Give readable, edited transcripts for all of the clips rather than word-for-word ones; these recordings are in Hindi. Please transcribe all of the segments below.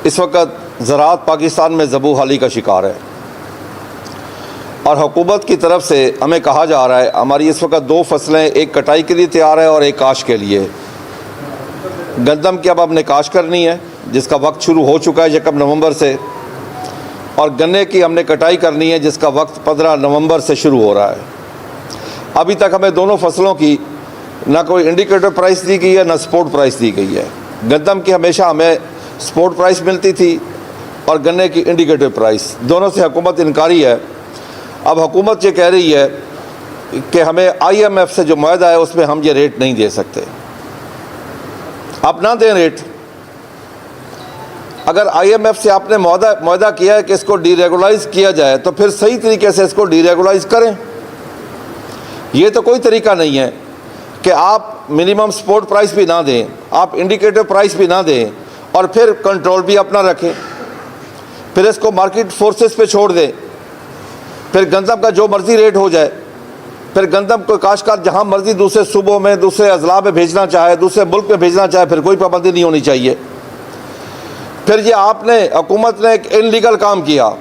इस वक्त ज़राअत पाकिस्तान में ज़बू हाली का शिकार है और हुकूमत की तरफ से हमें कहा जा रहा है हमारी इस वक्त दो फसलें, एक कटाई के लिए तैयार है और एक काश के लिए। गंदम की अब हमने काश करनी है जिसका वक्त शुरू हो चुका है 1 नवंबर से, और गन्ने की हमने कटाई करनी है जिसका वक्त 15 नवंबर से शुरू हो रहा है। अभी तक हमें दोनों फसलों की ना कोई इंडिकेटर प्राइस दी गई है ना सपोर्ट प्राइस दी गई है। गंदम की हमेशा हमें सपोर्ट प्राइस मिलती थी और गन्ने की इंडिकेटर प्राइस, दोनों से हुकूमत इनकारी है। अब हुकूमत ये कह रही है कि हमें IMF से जो मुआहदा है उसमें हम ये रेट नहीं दे सकते। आप ना दें रेट, अगर IMF से आपने मुआहदा किया है कि इसको डीरेगुलाइज किया जाए तो फिर सही तरीके से इसको डीरेगुलाइज करें। ये तो कोई तरीका नहीं है कि आप मिनिमम सपोर्ट प्राइस भी ना दें, आप इंडिकेटर प्राइस भी ना दें और फिर कंट्रोल भी अपना रखें, फिर इसको मार्केट फोर्सेस पे छोड़ दें, फिर गंदम का जो मर्ज़ी रेट हो जाए, फिर गंदम को काश्तकार जहाँ मर्ज़ी दूसरे सूबों में, दूसरे अजला में भेजना चाहे, दूसरे मुल्क में भेजना चाहे, फिर कोई पाबंदी नहीं होनी चाहिए। फिर ये आपने हुकूमत ने एक इनलीगल काम किया।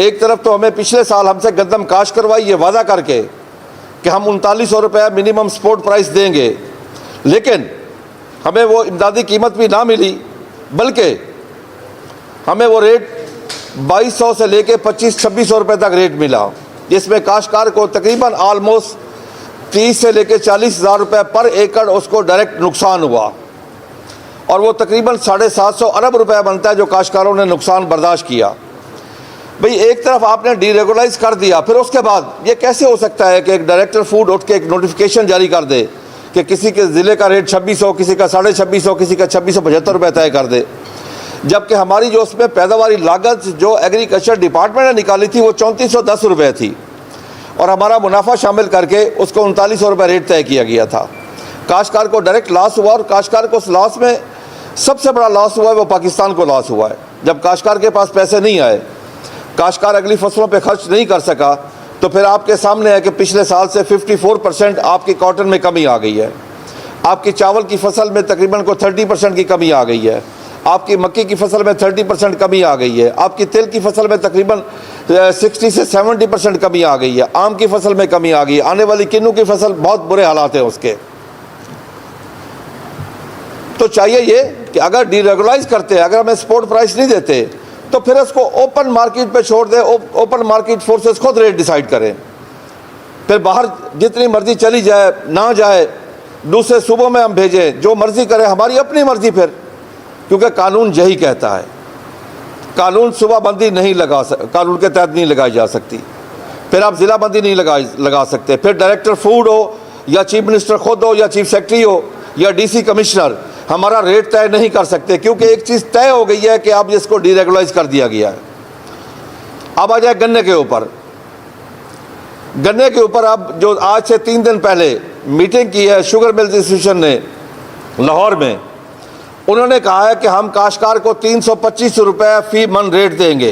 एक तरफ तो हमें पिछले साल हमसे गंदम काश करवाई ये वादा करके कि हम 3900 रुपये मिनिमम सपोर्ट प्राइस देंगे, लेकिन हमें वो इमदादी कीमत भी ना मिली, बल्कि हमें वो रेट 2200 से लेके 2500-2600 रुपये तक रेट मिला, जिसमें काश्तकार को तकरीबन आलमोस्ट 30 से लेके 40,000 रुपये पर एकड़ उसको डायरेक्ट नुकसान हुआ, और वो तकरीबन 750 अरब रुपये बनता है जो काश्तकारों ने नुकसान बर्दाश्त किया। भाई एक तरफ आपने डीरेगुलाइज कर दिया, फिर उसके बाद ये कैसे हो सकता है कि एक डायरेक्टर फूड उठ के एक नोटिफिकेशन जारी कर दे कि किसी के ज़िले का रेट 2600, किसी का 2650, किसी का 2675 रुपये तय कर दे, जबकि हमारी जो उसमें पैदावारी लागत जो एग्रीकल्चर डिपार्टमेंट ने निकाली थी वो 3410 रुपये थी, और हमारा मुनाफा शामिल करके उसको 3900 रुपये रेट तय किया गया था। काश्तकार को डायरेक्ट लॉस हुआ, और काश्तकार को उस लॉस में सबसे बड़ा लॉस हुआ है वो पाकिस्तान को लॉस हुआ है। जब काश्तकार के पास पैसे नहीं आए, काश्तकार अगली फसलों पे खर्च नहीं कर सका, तो फिर आपके सामने है कि पिछले साल से 54% आपकी कॉटन में कमी आ गई है, आपकी चावल की फसल में तकरीबन को 30% की कमी आ गई है, आपकी मक्की की फसल में 30% कमी आ गई है, आपकी तिल की फसल में तकरीबन 60 से 70% कमी आ गई है, आम की फसल में कमी आ गई है, आने वाली किन्नू की फसल बहुत बुरे हालात हैं उसके। तो चाहिए ये कि अगर डीरेगुलाइज करते हैं, अगर हमें सपोर्ट प्राइस नहीं देते, तो फिर इसको ओपन मार्केट पे छोड़ दें, ओपन मार्केट फोर्सेस खुद रेट डिसाइड करें, फिर बाहर जितनी मर्जी चली जाए ना जाए, दूसरे सूबों में हम भेजें, जो मर्जी करें, हमारी अपनी मर्जी फिर, क्योंकि कानून यही कहता है। कानून सूबाबंदी नहीं कानून के तहत नहीं लगाई जा सकती, फिर आप ज़िला बंदी नहीं लगा सकते, फिर डायरेक्टर फूड हो या चीफ मिनिस्टर खुद हो या चीफ सेक्रेटरी हो या DC कमिश्नर हमारा रेट तय नहीं कर सकते, क्योंकि एक चीज़ तय हो गई है कि अब इसको डीरेगुलाइज कर दिया गया है। अब आ जाए गन्ने के ऊपर। गन्ने के ऊपर अब जो आज से 3 दिन पहले मीटिंग की है शुगर मिल्स एसोसिएशन ने लाहौर में, उन्होंने कहा है कि हम काश्तकार को 325 रुपये फी मन रेट देंगे।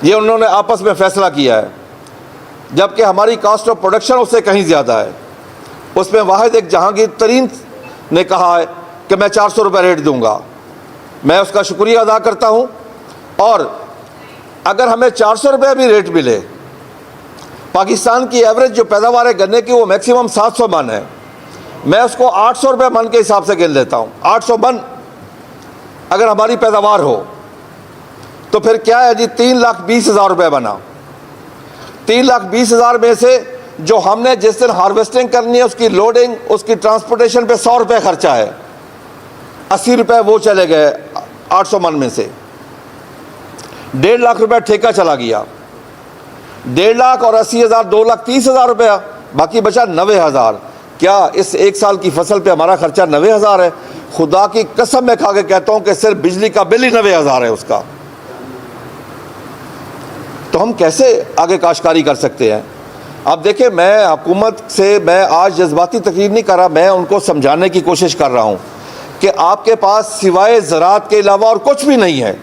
ये उन्होंने आपस में फैसला किया है, जबकि हमारी कॉस्ट ऑफ प्रोडक्शन उससे कहीं ज़्यादा है। उसमें वाहिद एक जहांगीर तरीन ने कहा है कि मैं 400 रुपये रेट दूंगा। मैं उसका शुक्रिया अदा करता हूं, और अगर हमें 400 रुपये भी रेट मिले, पाकिस्तान की एवरेज जो पैदावार है गन्ने की वो मैक्सिमम 700 मन है, मैं उसको 800 रुपये मन के हिसाब से गिन लेता हूं। 800 मन अगर हमारी पैदावार हो तो फिर क्या है जी, 3,20,000 रुपये बना। 3,20,000 में से जो हमने जिस दिन हार्वेस्टिंग करनी है उसकी लोडिंग, उसकी ट्रांसपोर्टेशन पे 100 रुपये खर्चा है, 80 रुपये वो चले गए 800 मन में से। 1.5 लाख रुपये ठेका चला गया, 1.5 लाख और 80,000 2,30,000 रुपया, बाकी बचा 90,000। क्या इस एक साल की फसल पे हमारा खर्चा 90,000 है? खुदा की कसम मैं खा के कहता हूं कि सिर्फ बिजली का बिल ही 90,000 है उसका। तो हम कैसे आगे काश्तकारी कर सकते हैं? अब देखिए, मैं हुकूमत से मैं आज जज्बाती तकरीर नहीं कर रहा, मैं उनको समझाने की कोशिश कर रहा हूँ कि आपके पास सिवाय ज़राअत के अलावा और कुछ भी नहीं है।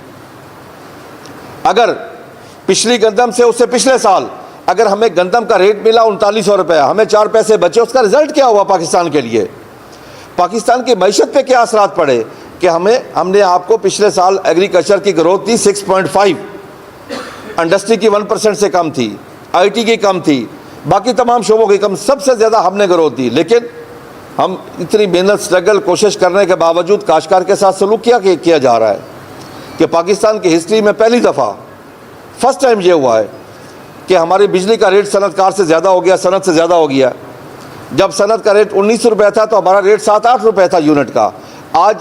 अगर पिछली गंदम से उससे पिछले साल अगर हमें गंदम का रेट मिला 3900 रुपये, हमें 4 पैसे बचे, उसका रिजल्ट क्या हुआ पाकिस्तान के लिए? पाकिस्तान की मईशत पे क्या असरात पड़े? कि हमने आपको पिछले साल एग्रीकल्चर की ग्रोथ थी 6.5, इंडस्ट्री की 1% से कम थी, आईटी की कम थी, बाकी तमाम शोबों की कम, सबसे ज़्यादा हमने ग्रोथ दी। लेकिन हम इतनी मेहनत स्ट्रगल कोशिश करने के बावजूद काश्तकार के साथ सलूक किया जा रहा है कि पाकिस्तान की हिस्ट्री में पहली दफ़ा फर्स्ट टाइम ये हुआ है कि हमारी बिजली का रेट सनतकार से ज़्यादा हो गया, सनत से ज़्यादा हो गया। जब सनत का रेट 19 रुपये था तो हमारा रेट 7-8 रुपये था यूनिट का। आज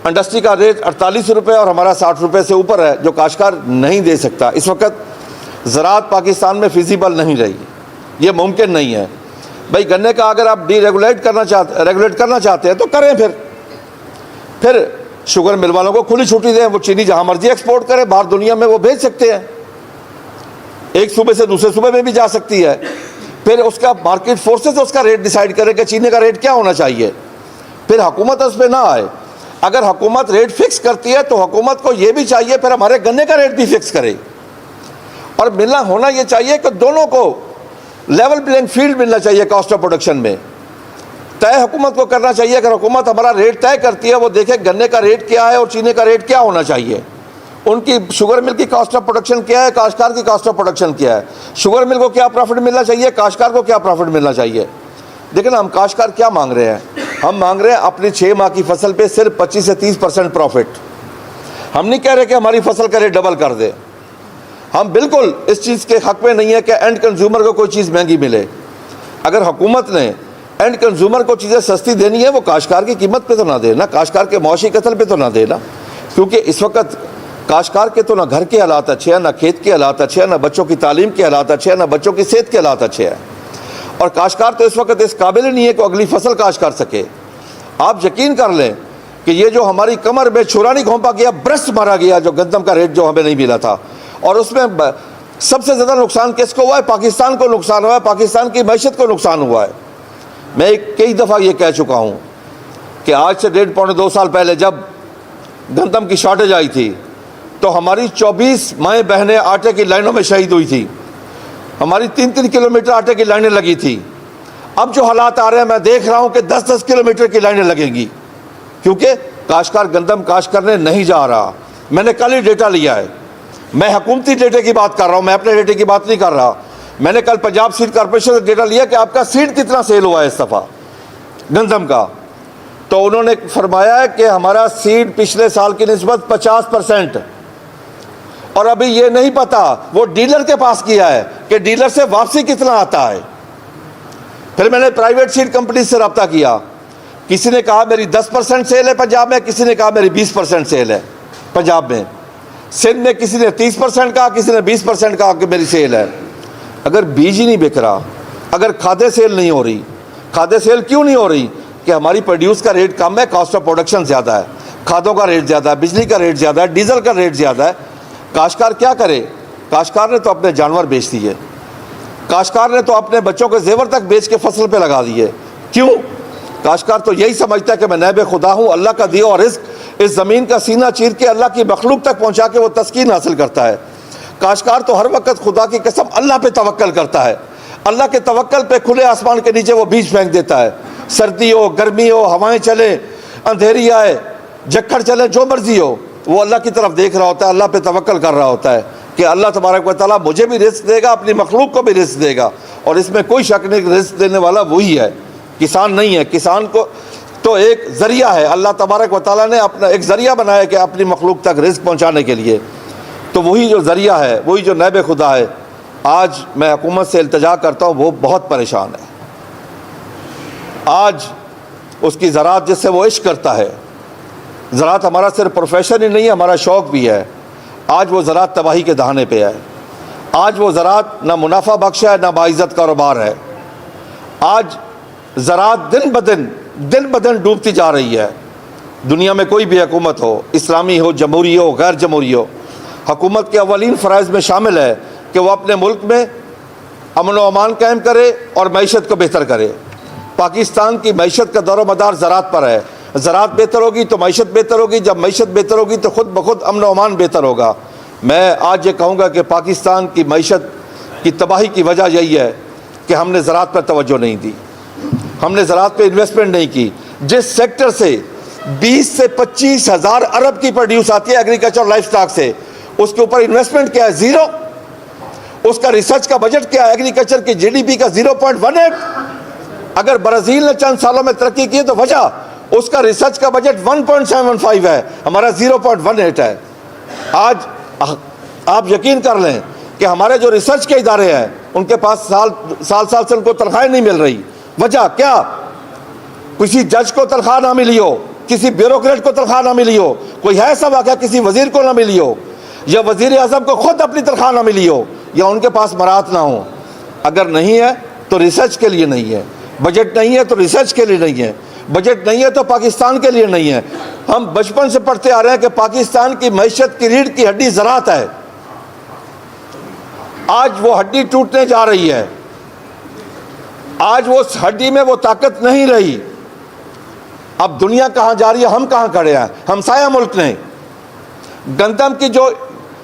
इंडस्ट्री का रेट 48 रुपये और हमारा 60 रुपये से ऊपर है, जो काश्तकार नहीं दे सकता। इस वक्त ज़राअत पाकिस्तान में फिजिबल नहीं रही, ये मुमकिन नहीं है। भाई गन्ने का अगर आप रेगुलेट करना चाहते हैं तो करें, फिर शुगर मिल वालों को खुली छुट्टी दें, वो चीनी जहाँ मर्जी एक्सपोर्ट करें, बाहर दुनिया में वो भेज सकते हैं, एक सूबे से दूसरे सूबे में भी जा सकती है। फिर उसका मार्केट फोर्सेस उसका रेट डिसाइड करे कि चीनी का रेट क्या होना चाहिए, फिर हुकूमत उस पर ना आए। अगर हुकूमत रेट फिक्स करती है तो हुकूमत को ये भी चाहिए फिर हमारे गन्ने का रेट भी फिक्स करे, और मिलना होना ये चाहिए कि दोनों को लेवल प्लेइंग फील्ड मिलना चाहिए। कॉस्ट ऑफ प्रोडक्शन में तय हुकूमत को करना चाहिए। अगर हुकूमत हमारा रेट तय करती है, वो देखे गन्ने का रेट क्या है और चीनी का रेट क्या होना चाहिए, उनकी शुगर मिल की कॉस्ट ऑफ प्रोडक्शन क्या है, काश्तकार की कॉस्ट ऑफ प्रोडक्शन क्या है, शुगर मिल को क्या प्रॉफिट मिलना चाहिए, काश्तकार को क्या प्रॉफिट मिलना चाहिए। देखिए ना, हम काश्तकार क्या मांग रहे हैं, हम मांग रहे हैं अपनी 6 माह की फसल पे सिर्फ 25 से 30% प्रॉफिट। हम नहीं कह रहे कि हमारी फसल का रेट डबल कर दे, हम बिल्कुल इस चीज़ के हक में नहीं है कि एंड कंज्यूमर को कोई चीज़ महंगी मिले। अगर हुकूमत ने एंड कंज्यूमर को चीज़ें सस्ती देनी है, वो काश्तकार की कीमत पे तो ना दे ना, काश्तकार के मौशी कत्ल पे तो ना दे ना, क्योंकि इस वक्त काश्तकार के तो ना घर के हालात अच्छे हैं, ना खेत के हालात अच्छे हैं, ना बच्चों की तालीम के हालात अच्छे हैं, ना बच्चों की सेहत के हालात अच्छे हैं। और काश्तकार तो इस वक्त इस काबिल ही नहीं है कि अगली फसल काश्त कर सके। आप यकीन कर लें कि ये जो हमारी कमर में छुरा नहीं घोंपा गया, ब्रस्ट मारा गया, जो गंदम का रेट जो हमें नहीं मिला था, और उसमें सबसे ज़्यादा नुकसान किसको हुआ है, पाकिस्तान को नुकसान हुआ है, पाकिस्तान की मैशत को नुकसान हुआ है। मैं कई दफ़ा ये कह चुका हूँ कि आज से 1.5-2 साल पहले जब गंदम की शॉर्टेज आई थी तो हमारी 24 माएँ बहनें आटे की लाइनों में शहीद हुई थी, हमारी 3-3 किलोमीटर आटे की लाइनें लगी थी। अब जो हालात आ रहे हैं, मैं देख रहा हूँ कि 10-10 किलोमीटर की लाइनें लगेंगी, क्योंकि काश्तकार गंदम काश्त करने नहीं जा रहा। मैंने कल ही डेटा लिया है, मैं हुकूमती डेटे की बात कर रहा हूँ, मैं अपने डेटे की बात नहीं कर रहा। मैंने कल पंजाब सीड कॉर्पोरेशन से डेटा लिया कि आपका सीड कितना सेल हुआ है इस दफ़ा गंदम का, तो उन्होंने फरमाया है कि हमारा सीड पिछले साल की निस्बत 50%, और अभी ये नहीं पता वो डीलर के पास किया है कि डीलर से वापसी कितना आता है। फिर मैंने प्राइवेट सीड कंपनी से रब्ता किया, किसी ने कहा मेरी 10% सेल है पंजाब में, किसी ने कहा मेरी 20% सेल है पंजाब में, सिंध में किसी ने 30% कहा, किसी ने 20% कहा कि मेरी सेल है। अगर बीज ही नहीं बिक रहा, अगर खादे सेल नहीं हो रही, खादे सेल क्यों नहीं हो रही कि हमारी प्रोड्यूस का रेट कम है, कॉस्ट ऑफ प्रोडक्शन ज़्यादा है, खादों का रेट ज़्यादा है, बिजली का रेट ज़्यादा है, डीजल का रेट ज़्यादा है। काश्तकार क्या करे, काश्तकार ने तो अपने जानवर बेच दिए, काश्तकार ने तो अपने बच्चों के जेवर तक बेच के फसल पे लगा दिए। क्यों? काश्तकार तो यही समझता है कि मैं नैब खुदा हूँ, अल्लाह का दिया और रिज़्क़ इस ज़मीन का सीना चीर के अल्लाह की मखलूक तक पहुँचा के वो तस्कीन हासिल करता है। काश्तकार तो हर वक्त खुदा की कसम अल्लाह पे तवक्कल करता है, अल्लाह के तवक्कल पे खुले आसमान के नीचे वो बीज फेंक देता है। सर्दी हो, गर्मी हो, हवाएं चले, अंधेरी आए, झक्खड़ चले, जो मर्जी हो, वो अल्लाह की तरफ देख रहा होता है, अल्लाह पे तवक्कल कर रहा होता है कि अल्लाह तबारक व तआला मुझे भी रिज़्क़ देगा, अपनी मखलूक को भी रिज़्क़ देगा। और इसमें कोई शक नहीं, रिज़्क़ देने वाला वही है, किसान नहीं है। किसान को तो एक ज़रिया है, अल्लाह तबारक व तआला ने अपना एक ज़रिया बनाया कि अपनी मखलूक तक रिज़्क़ पहुँचाने के लिए, तो वही जो ज़रिया है, वही जो नैब खुदा है। आज मैं हुकूमत से इल्तिजा करता हूँ, वो बहुत परेशान है। आज उसकी ज़राअत जिससे वो इश्क करता है, ज़राअत हमारा सिर्फ प्रोफेशन ही नहीं है, हमारा शौक़ भी है। आज वो ज़राअत तबाही के दहाने पे है। आज वो ज़राअत ना मुनाफा बख्शा है, ना बाइज़्ज़त कारोबार है। आज ज़राअत दिन ब दिन डूबती जा रही है। दुनिया में कोई भी हुकूमत हो, इस्लामी हो, जमहूरी हो, गैर जमहूरी हो, हुकूमत के अवलीन फ़राइज़ में शामिल है कि वह अपने मुल्क में अमन व अमान कायम करे और मईशत को बेहतर करे। पाकिस्तान की मईशत का दौर मदार ज़राअत पर है। ज़राअत बेहतर होगी तो मईशत बेहतर होगी, जब मईशत बेहतर होगी तो ख़ुद ब खुद अमन व अमान बेहतर होगा। मैं आज ये कहूँगा कि पाकिस्तान की मईशत की तबाही की वजह यही है कि हमने ज़राअत पर तवज्जो नहीं दी, हमने ज़राअत पे इन्वेस्टमेंट नहीं की। जिस सेक्टर से 20 से 25 हजार अरब की प्रोड्यूस आती है एग्रीकल्चर लाइफ स्टॉक से। उसके ऊपर इन्वेस्टमेंट क्या है? जीरो। उसका रिसर्च का बजट क्या है? एग्रीकल्चर की जीडीपी का 0.18। अगर ब्राजील ने चंद सालों में तरक्की की तो वजह उसका रिसर्च का बजट 1.75 है, हमारा 0.18 है। आज आप यकीन कर लें कि हमारे जो रिसर्च के इदारे हैं उनके पास साल से उनको तनख्वाह नहीं मिल रही। वजह क्या? किसी जज को तनख्वाह ना मिली हो, किसी ब्यूरोक्रेट को तनख्वाह ना मिली हो, कोई है ऐसा वाक़या किसी वजीर को ना मिली हो, या वजीर आजम को खुद अपनी तनख्वाह ना मिली हो, या उनके पास मराहत ना हो। अगर नहीं है तो रिसर्च के लिए नहीं है, बजट नहीं है तो रिसर्च के लिए नहीं है, बजट नहीं है तो पाकिस्तान के लिए नहीं है। हम बचपन से पढ़ते आ रहे हैं कि पाकिस्तान की मैशत की रीढ़ की हड्डी ज़राअत है। आज वो हड्डी टूटने जा रही है। आज वो हड्डी में वो ताकत नहीं रही। अब दुनिया कहाँ जा रही है, हम कहाँ खड़े हैं? हमसाया मुल्क ने गंदम की जो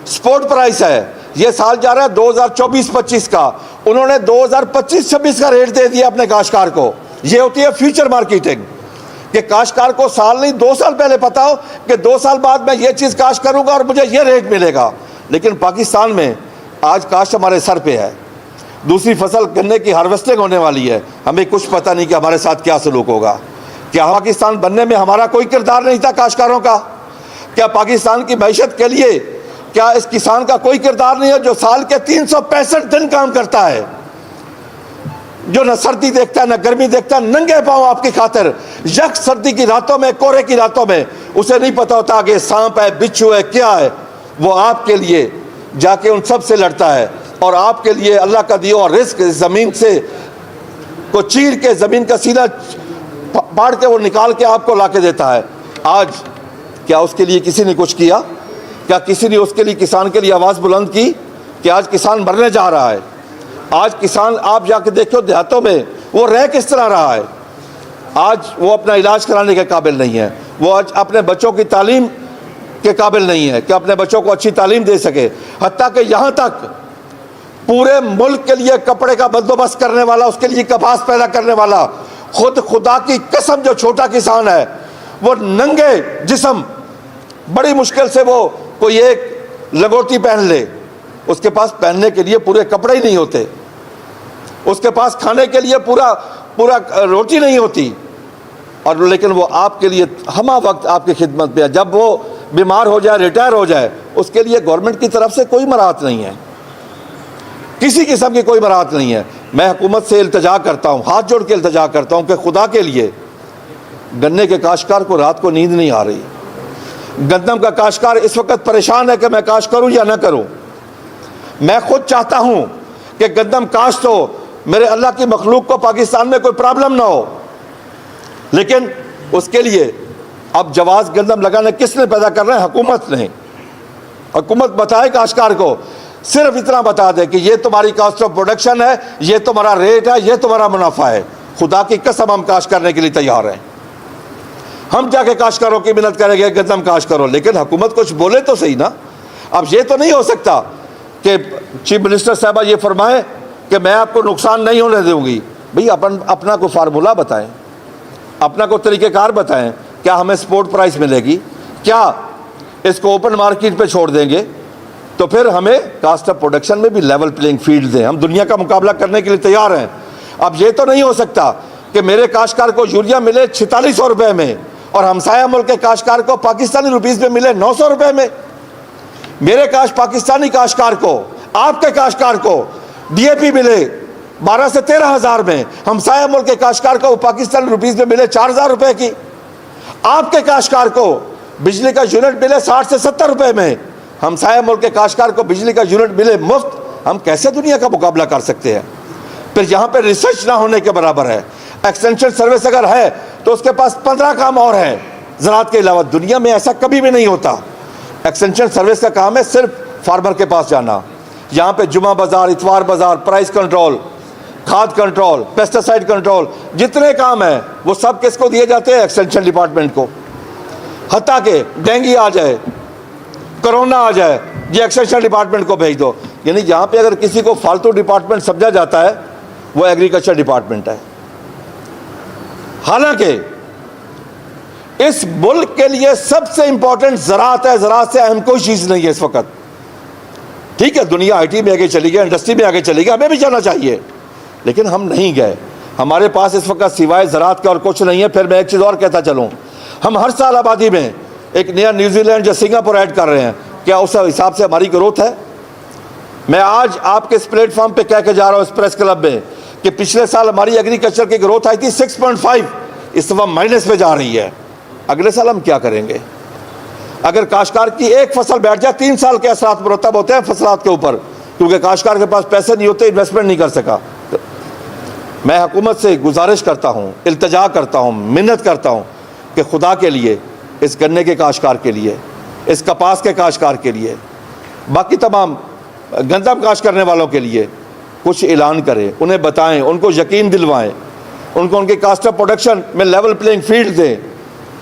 स्पोर्ट प्राइस है, ये साल जा रहा है 2024-25 का, उन्होंने 2025-26 का रेट दे दिया अपने काश्तकार को। ये होती है फ्यूचर मार्केटिंग, कि काश्तकार को साल नहीं 2 साल पहले पता हो कि 2 साल बाद मैं ये चीज़ काश्त करूंगा और मुझे ये रेट मिलेगा। लेकिन पाकिस्तान में आज काश्त हमारे सर पे है, दूसरी फसल गन्ने की हार्वेस्टिंग होने वाली है, हमें कुछ पता नहीं कि हमारे साथ क्या सलूक होगा। क्या पाकिस्तान बनने में हमारा कोई किरदार नहीं था काश्तकारों का? क्या पाकिस्तान की मैशत के लिए क्या इस किसान का कोई किरदार नहीं है जो साल के 365 दिन काम करता है, जो न सर्दी देखता है न गर्मी देखता है, नंगे पांव आपकी खातिर यक सर्दी की रातों में, कोहरे की रातों में, उसे नहीं पता होता कि सांप है, बिच्छू है, क्या है। वो आपके लिए जाके उन सब से लड़ता है और आपके लिए अल्लाह का दिया और रिस्क ज़मीन से को चीर के ज़मीन का सीना फाड़ के वो निकाल के आपको ला के देता है। आज क्या उसके लिए किसी ने कुछ किया? क्या किसी ने उसके लिए, किसान के लिए आवाज़ बुलंद की कि आज किसान मरने जा रहा है? आज किसान, आप जाके देखो देहातों में वो रह किस तरह रहा है। आज वो अपना इलाज कराने के काबिल नहीं है, वो आज अपने बच्चों की तालीम के काबिल नहीं है कि अपने बच्चों को अच्छी तालीम दे सके। हत्ता कि यहाँ तक पूरे मुल्क के लिए कपड़े का बंदोबस्त करने वाला, उसके लिए कपास पैदा करने वाला, खुद खुदा की कसम जो छोटा किसान है, वो नंगे जिस्म बड़ी मुश्किल से वो कोई एक लगोटी पहन ले, उसके पास पहनने के लिए पूरे कपड़े ही नहीं होते, उसके पास खाने के लिए पूरा रोटी नहीं होती, और लेकिन वो आपके लिए हमा वक्त आपकी खिदमत पे है। जब वो बीमार हो जाए, रिटायर हो जाए, उसके लिए गवर्नमेंट की तरफ से कोई मराहत नहीं है, किसी किस्म की कोई मराहत नहीं है। मैं हुकूमत से इल्तजा करता हूँ, हाथ जोड़ के इल्तजा करता हूँ कि खुदा के लिए गन्ने के काश्तकार को रात को नींद नहीं आ रही। गंदम का काश्तकार इस वक्त परेशान है कि मैं काश्त करूँ या ना करूँ। मैं खुद चाहता हूँ कि गंदम काश्त हो, मेरे अल्लाह की मखलूक को पाकिस्तान में कोई प्रॉब्लम ना हो, लेकिन उसके लिए अब जवाज़ गंदम लगाने किसने पैदा कर रहे हैं? हुकूमत ने। हुकूमत बताए काश्तकार को, सिर्फ इतना बता दे कि ये तुम्हारी कॉस्ट ऑफ प्रोडक्शन है, ये तुम्हारा रेट है, ये तुम्हारा मुनाफा है। खुदा की कसम हम काश्त करने के लिए तैयार हैं। हम जाके काश्तकारों की मिन्नत करेंगे गंदम काश्त करो, लेकिन हुकूमत कुछ बोले तो सही ना। अब ये तो नहीं हो सकता कि चीफ मिनिस्टर साहबा ये फरमाए कि मैं आपको नुकसान नहीं होने दूंगी। भाई अपना को फार्मूला बताएं, अपना को तरीक़ेकार बताएं। क्या हमें स्पोर्ट प्राइस मिलेगी? क्या इसको ओपन मार्केट पे छोड़ देंगे? तो फिर हमें कास्ट ऑफ प्रोडक्शन में भी लेवल प्लेइंग फील्ड दें। हम दुनिया का मुकाबला करने के लिए तैयार हैं। अब ये तो नहीं हो सकता कि मेरे काश्तकार को यूरिया मिले 4600 रुपये में और हमसाया मुल्क के काश्तकार को पाकिस्तानी रुपीज़ में मिले 900 रुपये में। मेरे पाकिस्तानी काश्तकार को, आपके काश्तकार को DAP मिले 12 से 13 हज़ार में, हमसाया मुल्क के काश्तकार को पाकिस्तानी रुपीज़ में मिले 4000 रुपये की। आपके काश्तकार को बिजली का यूनिट मिले 60 से 70 रुपये में, हमसाया मुल्क के काश्तकार को बिजली का यूनिट मिले मुफ्त। हम कैसे दुनिया का मुकाबला कर सकते हैं? फिर यहाँ पे रिसर्च ना होने के बराबर है। एक्सटेंशन सर्विस अगर है तो उसके पास 15 काम और हैं ज़राअत के अलावा। दुनिया में ऐसा कभी भी नहीं होता। एक्सटेंशन सर्विस का काम है सिर्फ फार्मर के पास जाना। यहाँ पे जुमा बाजार, इतवार बाजार, प्राइस कंट्रोल, खाद कंट्रोल, पेस्टिसाइड कंट्रोल, जितने काम हैं वो सब किसको दिए जाते हैं? एक्सटेंशन डिपार्टमेंट को। हत्ता के डेंगू आ जाए, कोरोना आ जाए, ये एक्सटेंशन डिपार्टमेंट को भेज दो। यानी जहाँ पे अगर किसी को फालतू डिपार्टमेंट समझा जाता है वो एग्रीकल्चर डिपार्टमेंट है। हालांकि इस मुल्क के लिए सबसे इंपॉर्टेंट ज़राअत है। ज़राअत से अहम कोई चीज़ नहीं है इस वक्त। ठीक है, दुनिया IT में आगे चली गई, इंडस्ट्री में आगे चली गई, हमें भी जाना चाहिए, लेकिन हम नहीं गए। हमारे पास इस वक्त सिवाय ज़राअत का और कुछ नहीं है। फिर मैं एक चीज़ और कहता चलूँ, हम हर साल आबादी में एक नया न्यूजीलैंड या सिंगापुर ऐड कर रहे हैं। क्या उस हिसाब से हमारी ग्रोथ है? मैं आज आपके इस प्लेटफॉर्म पे कह के जा रहा हूँ, इस प्रेस क्लब में, कि पिछले साल हमारी एग्रीकल्चर की ग्रोथ आई थी 6.5, इस दफ़ा माइनस पे जा रही है। अगले साल हम क्या करेंगे? अगर काश्तकार की एक फसल बैठ जाए, 3 साल के असरात मुरतब होते हैं फसलात के ऊपर, क्योंकि काश्तकार के पास पैसे नहीं होते, इन्वेस्टमेंट नहीं कर सका। मैं हुकूमत से गुजारिश करता हूँ, इल्तजा करता हूँ, मिन्नत करता हूँ कि खुदा के लिए, इस गन्ने के काश्तकार के लिए, इस कपास के काश्तकार के लिए, बाकी तमाम गंदम काश्त करने वालों के लिए कुछ ऐलान करें, उन्हें बताएं, उनको यकीन दिलवाएं, उनको उनके कास्ट ऑफ प्रोडक्शन में लेवल प्लेइंग फील्ड दें।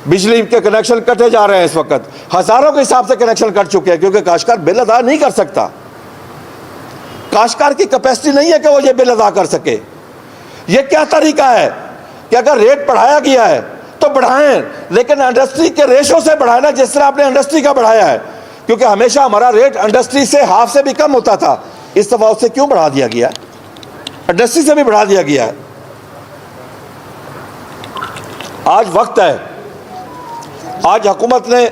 बिजली के कनेक्शन कटे जा रहे हैं, इस वक्त हज़ारों के हिसाब से कनेक्शन कट चुके हैं, क्योंकि काश्तकार बिल अदा नहीं कर सकता। काश्तकार की कैपेसिटी नहीं है कि वो ये बिल अदा कर सके। ये क्या तरीका है कि अगर रेट बढ़ाया गया है तो बढ़ाएं, लेकिन इंडस्ट्री के रेशो से बढ़ाएं ना, जिस तरह आपने इंडस्ट्री का बढ़ाया है, क्योंकि हमेशा हमारा रेट इंडस्ट्री से हाफ से भी कम होता था। इस दफा उससे क्यों बढ़ा दिया गया? इंडस्ट्री से भी बढ़ा दिया गया है। आज वक्त है, आज हुकूमत ने,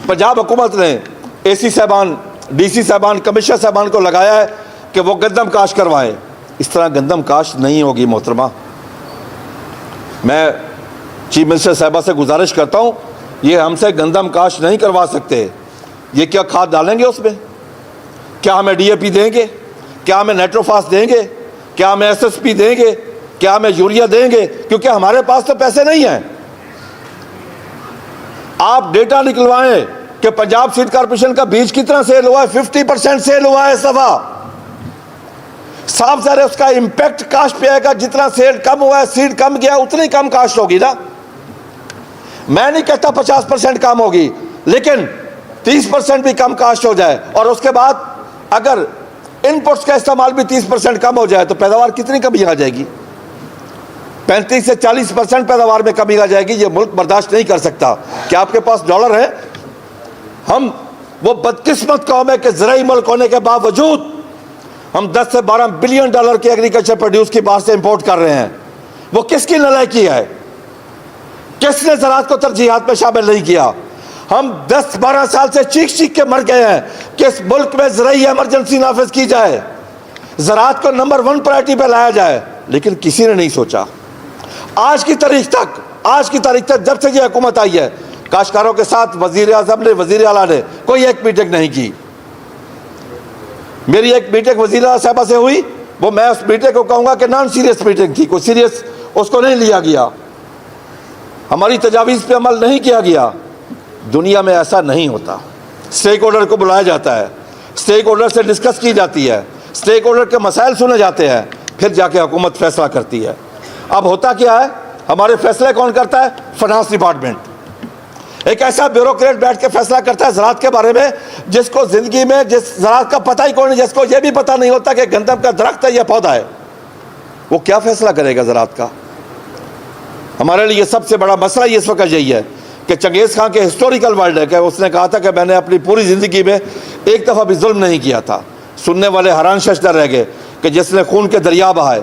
पंजाब हुकूमत ने AC साहबान, DC साहबान, कमिश्नर साहबान को लगाया है कि वो गंदम काश्त करवाएं। इस तरह गंदम काश्त नहीं होगी मोहतरमा। मैं चीफ मिनिस्टर साहबा से गुजारिश करता हूँ, ये हमसे गंदम काश्त नहीं करवा सकते। ये क्या खाद डालेंगे उसमें? क्या हमें DAP देंगे? क्या हमें नाइट्रोफास देंगे? क्या हमें SSP देंगे? क्या हमें यूरिया देंगे? क्योंकि हमारे पास तो पैसे नहीं हैं। आप डेटा निकलवाएं कि पंजाब सीड कॉर्पोरेशन का बीज कितना सेल हुआ है। 50% सेल हुआ है इस दफा। साफ ज़ाहिर है उसका इंपैक्ट कास्ट पे आएगा। जितना सेल कम हुआ है, सीड कम गया, उतनी कम कास्ट होगी ना। मैं नहीं कहता 50% कम होगी, लेकिन 30% भी कम कास्ट हो जाए, और उसके बाद अगर इनपुट्स का इस्तेमाल भी 30% कम हो जाए, तो पैदावार कितनी कमी आ जाएगी? 35 से 40% पैदावार में कमी आ जाएगी। ये मुल्क बर्दाश्त नहीं कर सकता। क्या आपके पास डॉलर है? हम वो बदकिस्मत कौम है कि ज़राई मुल्क होने के बावजूद हम 10 से 12 बिलियन डॉलर के एग्रीकल्चर प्रोड्यूस की बाहर से इंपोर्ट कर रहे हैं। वो किसकी नलायकी है? किसने ज़राअत को तरजीहात में शामिल नहीं किया? हम 10-12 साल से चीख के मर गए हैं कि इस मुल्क में ज़राई एमरजेंसी नाफिज की जाए, ज़राअत को नंबर 1 प्रायोरिटी पर लाया जाए, लेकिन किसी ने नहीं सोचा। आज की तारीख तक जब से ये हुकूमत आई है, काश्तकारों के साथ वज़ीर आज़म ने, वज़ीर आला ने कोई एक मीटिंग नहीं की। मेरी एक मीटिंग वज़ीर आला साहबा से हुई, वो मैं उस मीटिंग को कहूँगा कि नॉन सीरियस मीटिंग थी। कोई सीरियस उसको नहीं लिया गया, हमारी तजावीज़ पे अमल नहीं किया गया। दुनिया में ऐसा नहीं होता। स्टेक होल्डर को बुलाया जाता है, स्टेक होल्डर से डिस्कस की जाती है, स्टेक होल्डर के मसाइल सुने जाते हैं, फिर जाके हुकूमत फैसला करती है। अब होता क्या है? हमारे फैसले कौन करता है? Finance department. एक ऐसा ब्यूरोक्रेट बैठ के फैसला करता है ज़राअत के बारे में, जिसको ज़िंदगी में जिस ज़राअत का पता ही कौन है, जिसको ये भी पता नहीं होता कि गंदम का दरख्त है या पौधा है। वो क्या फैसला करेगा ज़राअत का? हमारे लिए सबसे बड़ा मसला ये इस वक्त यही है कि चंगेज़ खान के हिस्टोरिकल वर्ल्ड है कि उसने कहा था कि मैंने अपनी पूरी ज़िंदगी में एक दफ़ा भी जुल्म नहीं किया था। सुनने वाले हैरान शशदर रह गए कि जिसने खून के दरिया बहाए,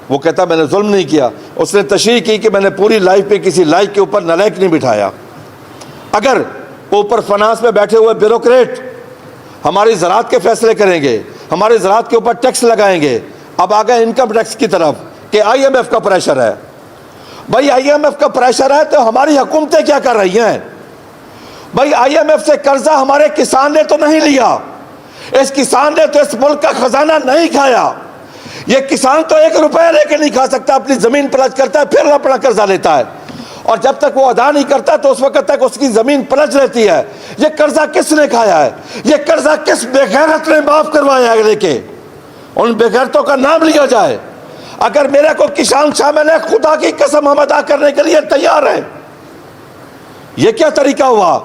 वो कहता मैंने जुल्म नहीं किया। उसने तशरीह की कि मैंने पूरी लाइफ पे किसी लाइक के ऊपर नालायक नहीं बिठाया। अगर ऊपर फाइनेंस में बैठे हुए ब्यूरोक्रेट हमारी ज़राअत के फैसले करेंगे, हमारी ज़राअत के ऊपर टैक्स लगाएंगे। अब आ गए इनकम टैक्स की तरफ कि IMF का प्रेशर है। भाई IMF का प्रेशर है तो हमारी हुकूमतें क्या कर रही हैं? भाई IMF से कर्जा हमारे किसान ने तो नहीं लिया, इस किसान ने तो इस मुल्क का खजाना नहीं खाया। ये किसान तो 1 रुपया लेके नहीं खा सकता, अपनी जमीन पलट करता है, फिर अपना कर्जा लेता है, और जब तक वो अदा नहीं करता तो उस वक्त तक उसकी जमीन पलट रहती है। ये कर्जा किसने खाया है? ये कर्जा किस बेगैरत ने माफ करवाया है? लेके उन बेगैरतों का नाम लिया जाए। अगर मेरा कोई किसान शामिल है, खुदा की कसम हम अदा करने के लिए तैयार हैं। ये क्या तरीका हुआ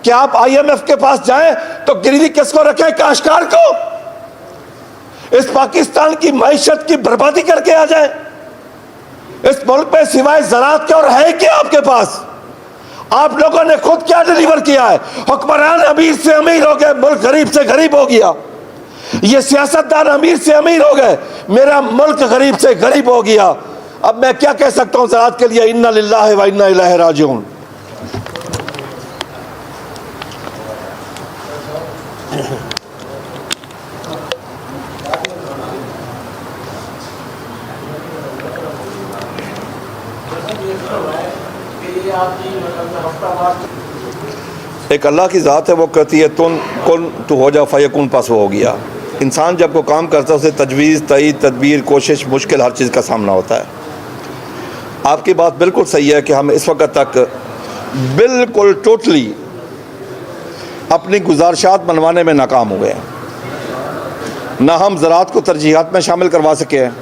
कि आप IMF के पास जाएं तो गिरवी किसको रखें? काश्तकार को। इस पाकिस्तान की मैशत की बर्बादी करके आ जाए। इस मुल्क में सिवाय ज़राअत के और है क्या आपके पास? आप लोगों ने खुद क्या डिलीवर किया है? हुक्मरान अमीर से अमीर हो गए, मुल्क गरीब से गरीब हो गया। ये सियासतदान अमीर से अमीर हो गए, मेरा मुल्क गरीब से गरीब हो गया। अब मैं क्या कह सकता हूं ज़रात के लिए? इन्ना लिल्लाहि व इन्ना इलैहि राजिऊन। एक अल्लाह की ज़ात है, वो कहती है तुम कुन तो हो जा, फ़यकुन, पास वो हो गया। इंसान जब को काम करता है उसे तजवीज़, तईद, तदबीर, कोशिश, मुश्किल हर चीज़ का सामना होता है। आपकी बात बिल्कुल सही है कि हम इस वक्त तक बिल्कुल टोटली अपनी गुजारिशात मनवाने में नाकाम हुए हैं। ना हम ज़राअत को तरजीहात में शामिल करवा सके हैं,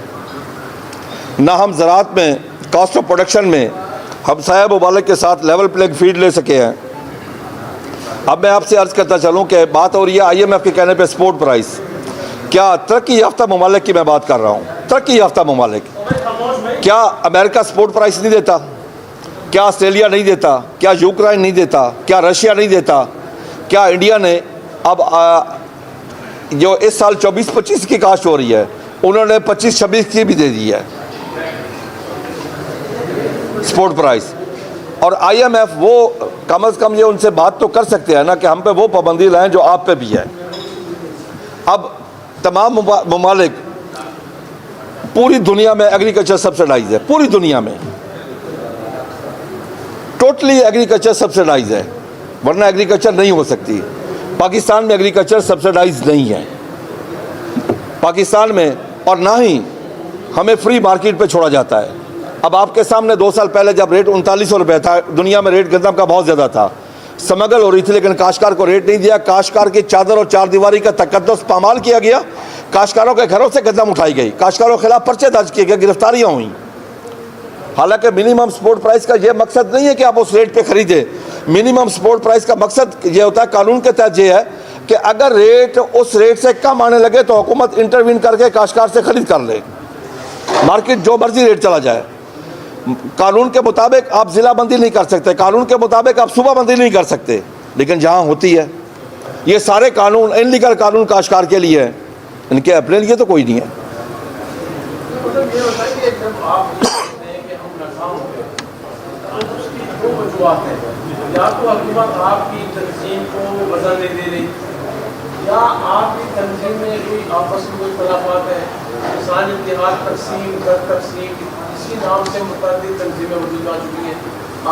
ना हम ज़राअत में कॉस्ट ऑफ प्रोडक्शन में हमसाया मुमालिक के साथ लेवल प्लेइंग फील्ड ले सके हैं। अब मैं आपसे अर्ज़ करता चलूँ कि बात हो रही है IMF के कहने पे स्पोर्ट प्राइस। क्या तरक्की याफ्ता ममालिक की मैं बात कर रहा हूँ? तरक्की याफ्ता ममालिक, क्या अमेरिका स्पोर्ट प्राइस नहीं देता? क्या ऑस्ट्रेलिया नहीं देता? क्या यूक्रेन नहीं देता? क्या रशिया नहीं देता? क्या इंडिया ने अब जो इस साल 24-25 की काश्त हो रही है, उन्होंने 25-26 की भी दे दी है स्पोर्ट प्राइस। और IMF वो कम अज़ कम ये उनसे बात तो कर सकते हैं ना कि हम पे वो पाबंदी लाएं जो आप पे भी है। अब तमाम ममालिक पूरी दुनिया में एग्रीकल्चर सब्सिडाइज है, पूरी दुनिया में टोटली एग्रीकल्चर सब्सिडाइज है, वरना एग्रीकल्चर नहीं हो सकती। पाकिस्तान में एग्रीकल्चर सब्सिडाइज नहीं है पाकिस्तान में, और ना ही हमें फ्री मार्केट पे छोड़ा जाता है। अब आपके सामने 2 साल पहले जब रेट 3900 रुपये था, दुनिया में रेट गंदम का बहुत ज़्यादा था, स्मगल हो रही थी, लेकिन काश्तकार को रेट नहीं दिया। काश्तकार की चादर और चार दीवारी का तकद्दुस पामाल किया गया, काश्तकारों के घरों से गंदम उठाई गई, काश्तकारों के खिलाफ पर्चे दर्ज किए गए, गिरफ्तारियाँ हुई। हालांकि मिनिमम सपोर्ट प्राइस का यह मकसद नहीं है कि आप उस रेट पे ख़रीदें। मिनिमम सपोर्ट प्राइस का मकसद ये होता है, कानून के तहत ये है कि अगर रेट उस रेट से कम आने लगे तो हुकूमत इंटरवीन करके काश्तकार से ख़रीद कर ले, मार्केट जो मर्जी रेट चला जाए। कानून के मुताबिक आप ज़िला बंदी नहीं कर सकते, कानून के मुताबिक आप सूबा बंदी नहीं कर सकते, लेकिन जहाँ होती है ये सारे कानून, इनलीगल कानून काश्तकार के लिए है, इनके अपने लिए तो कोई नहीं है। या तो हुकूमत आपकी तंजीम को वजन नहीं दे रही, या आपकी तंजीम में कोई आपस में कोई खिलाफात है। किसान इत्तेहाद तकसीम दर तकसीम इसी नाम से मुतअद्दिद तंजीमें वजूद आ चुकी हैं।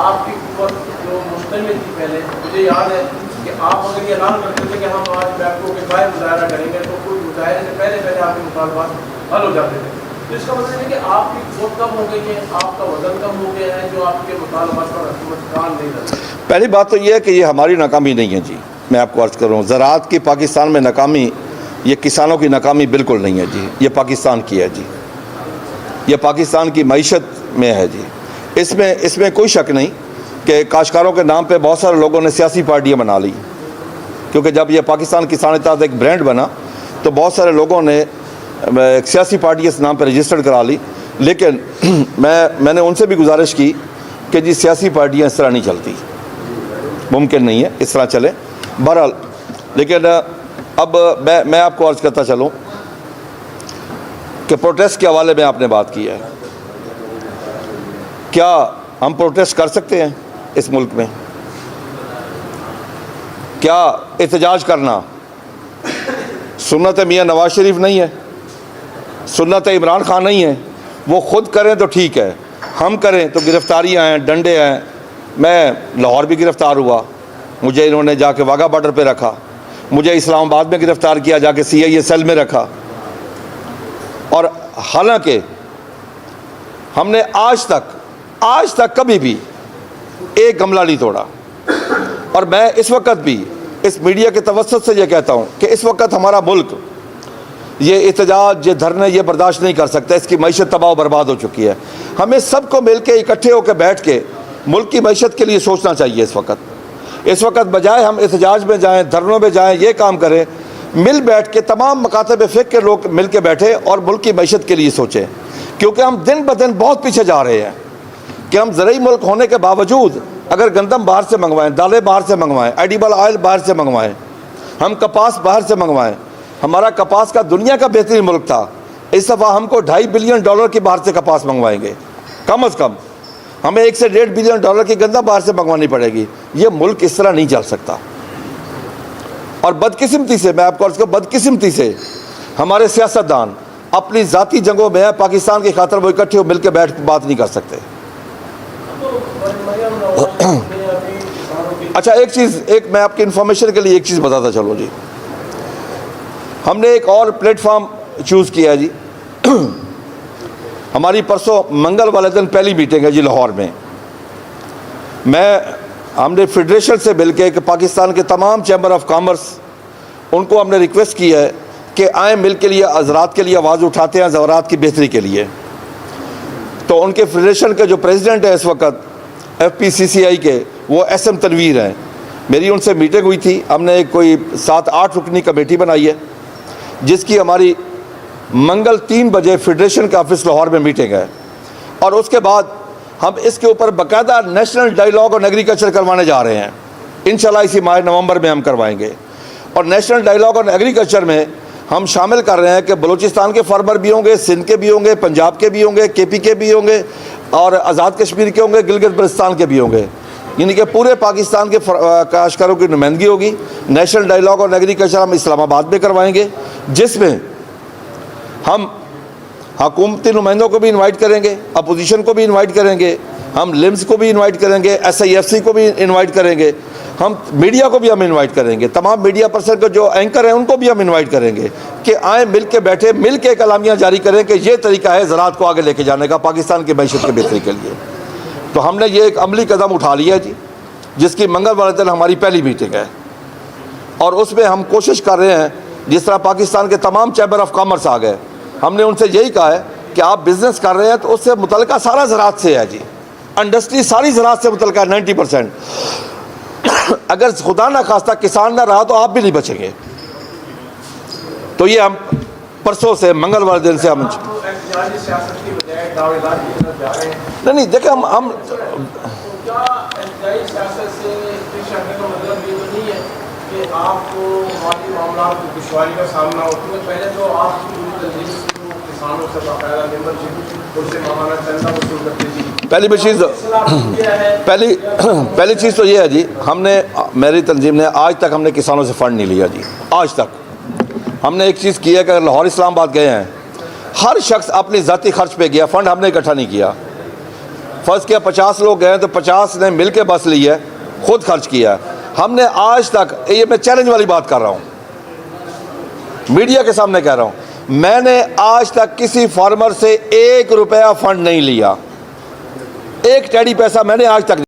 आपकी कुव्वत जो मुश्तमिल थी पहले, मुझे याद है कि आप अगर ये ऐलान करते थे कि हम आज बैठकों के बाहर मुजाहरा करेंगे तो कोई मुजाहरे से पहले आपके मुतालबात हल हो जाते थे। तो इसका मतलब है कि आपकी कुव्वत कम हो गई है, आपका वजन कम हो गया है, जो आपके मुतालबात पर हुकूमत कान नहीं रखती। पहली बात तो ये है कि ये हमारी नाकामी नहीं है जी, मैं आपको अर्ज़ कर रहा हूँ। ज़राअत की पाकिस्तान में नाकामी, ये किसानों की नाकामी बिल्कुल नहीं है जी, ये पाकिस्तान की है जी, ये पाकिस्तान की मईशत में है जी। इसमें कोई शक नहीं कि काश्तकारों के नाम पे बहुत सारे लोगों ने सियासी पार्टियाँ बना ली, क्योंकि जब ये पाकिस्तान किसान इत्तेहाद एक ब्रांड बना तो बहुत सारे लोगों ने एक सियासी पार्टी इस नाम पर रजिस्टर्ड करा ली। लेकिन मैंने उनसे भी गुजारिश की कि जी सियासी पार्टियाँ इस तरह नहीं चलती, मुमकिन नहीं है इस तरह चले। बहरहाल, लेकिन अब मैं आपको अर्ज़ करता चलूँ कि प्रोटेस्ट के हवाले में आपने बात की है। क्या हम प्रोटेस्ट कर सकते हैं इस मुल्क में? क्या एहतजाज करना सुन्नत मियाँ नवाज शरीफ नहीं है, सुन्नत इमरान खान नहीं है? वो ख़ुद करें तो ठीक है, हम करें तो गिरफ्तारियाँ हैं, डंडे हैं। मैं लाहौर भी गिरफ़्तार हुआ, मुझे इन्होंने जाके वाघा बॉर्डर पे रखा, मुझे इस्लामाबाद में गिरफ़्तार किया, जाके CIA सेल में रखा। और हालांकि हमने आज तक कभी भी एक गमला नहीं तोड़ा। और मैं इस वक्त भी इस मीडिया के तवस्सुत से ये कहता हूँ कि इस वक्त हमारा मुल्क ये एहतजाज, ये धरने, ये बर्दाश्त नहीं कर सकता। इसकी मईशत तबाह बर्बाद हो चुकी है। हमें सबको मिल के इकट्ठे होकर बैठ के मुल्क की मईशत के लिए सोचना चाहिए। इस वक्त बजाय हम एहतजाज में जाएँ, धरनों में जाएँ, ये काम करें, मिल बैठ के तमाम मकातब फ़िक़्ह के लोग मिल के बैठे और मुल्क की मईशत के लिए सोचें। क्योंकि हम दिन ब दिन बहुत पीछे जा रहे हैं कि हम ज़रूरी मुल्क होने के बावजूद अगर गंदम बाहर से मंगवाएं, दालें बाहर से मंगवाएं, एडिबल ऑयल बाहर से मंगवाएं, हम कपास बाहर से मंगवाएं, हमारा कपास का दुनिया का बेहतरीन मुल्क था, इस दफ़ा हमको $2.5 बिलियन की बाहर से कपास मंगवाएंगे। कम अज़ कम हमें 1 से 1.5 बिलियन डॉलर की गंदम बाहर से मंगवानी पड़ेगी। ये मुल्क इस तरह नहीं चल सकता। और बदकिस्मती से, मैं आपको अर्ज़ करूं, बदकिस्मती से हमारे सियासतदान अपनी ज़ाती जंगों में हैं, पाकिस्तान की खातर वो इकट्ठे हो मिलकर बैठ बात नहीं कर सकते। अच्छा, एक मैं आपकी इन्फॉर्मेशन के लिए एक चीज़ बताता चलो जी, हमने एक और प्लेटफॉर्म चूज़ किया जी। हमारी परसों मंगल वाले दिन पहली मीटिंग है जी लाहौर में। हमने फेडरेशन से मिलकर कि पाकिस्तान के तमाम चैम्बर ऑफ कॉमर्स, उनको हमने रिक्वेस्ट की है कि आए मिल के लिए हज़रात के लिए आवाज़ उठाते हैं ज़रात की बेहतरी के लिए। तो उनके फेडरेशन के जो प्रेसिडेंट है इस वक्त FPCCI के, वो SM तनवीर हैं। मेरी उनसे मीटिंग हुई थी। हमने एक कोई 7-8 रुकनी कमेटी बनाई है, जिसकी हमारी मंगल 3 बजे फेडरेशन का ऑफिस लाहौर में मीटिंग है। और उसके बाद हम इसके ऊपर बाकायदा नेशनल डायलॉग ऑन एग्रीकल्चर करवाने जा रहे हैं। इंशाल्लाह इसी माह नवंबर में हम करवाएंगे। और नेशनल डायलॉग ऑन एग्रीकल्चर में हम शामिल कर रहे हैं कि बलूचिस्तान के फार्मर भी होंगे, सिंध के भी होंगे, पंजाब के भी होंगे, KP के भी होंगे, और आज़ाद कश्मीर के होंगे, गिलगित बल्तिस्तान के भी होंगे। यानी कि पूरे पाकिस्तान के काश्तकारों की नुमाइंदगी होगी। नेशनल डायलॉग ऑन एग्रीकल्चर हम इस्लामाबाद में करवाएंगे, जिसमें हम हुकूमती नुमाइंदों को भी इनवाइट करेंगे, अपोजिशन को भी इनवाइट करेंगे, हम लिम्स को भी इनवाइट करेंगे, SIFC को भी इनवाइट करेंगे, हम मीडिया को भी हम इनवाइट करेंगे, तमाम मीडिया पर्सन को जो एंकर हैं उनको भी हम इनवाइट करेंगे कि आए मिल के बैठे, मिल के कलामियाँ जारी करें कि ये तरीका है ज़राअत को आगे लेके जाने का पाकिस्तान की मैशत की बेहतरी के लिए। तो हमने ये एक अमली कदम उठा लिया जी, जिसकी मंगल वाले दिन हमारी पहली मीटिंग है। और उसमें हम कोशिश कर रहे हैं, जिस तरह पाकिस्तान के तमाम चैम्बर ऑफ कॉमर्स आ गए, हमने उनसे यही कहा है कि आप बिज़नेस कर रहे हैं तो उससे मुतल्लिका सारा ज़राअत से है जी, इंडस्ट्री सारी ज़राअत से मुतल्लिका है 90%। अगर खुदा ना खास्ता किसान ना रहा तो आप भी नहीं बचेंगे। तो ये हम परसों से, मंगल वाले दिन से हम नहीं देखे हम आपको माली मामला की दुश्वारी का सामना होती है। पहले तो आपकी पूरी तंजीम किसानों से बाकायदा मेंबरशिप, उनसे माहाना चंदा वसूल करती थी। पहली चीज़ तो ये है जी, मेरी तंजीम ने आज तक हमने किसानों से फ़ंड नहीं लिया जी। आज तक हमने एक चीज़ की है कि अगर लाहौर इस्लामाबाद गए हैं, हर शख्स अपनी ज़ाती खर्च पे गया, फ़ंड हमने इकट्ठा नहीं किया। फ़र्ज़ किया 50 लोग गए तो 50 ने मिल के बस ली है, खुद खर्च किया। हमने आज तक, ये मैं चैलेंज वाली बात कर रहा हूँ, मीडिया के सामने कह रहा हूँ, मैंने आज तक किसी फार्मर से 1 रुपया फ़ंड नहीं लिया, 1 टेडी पैसा मैंने आज तक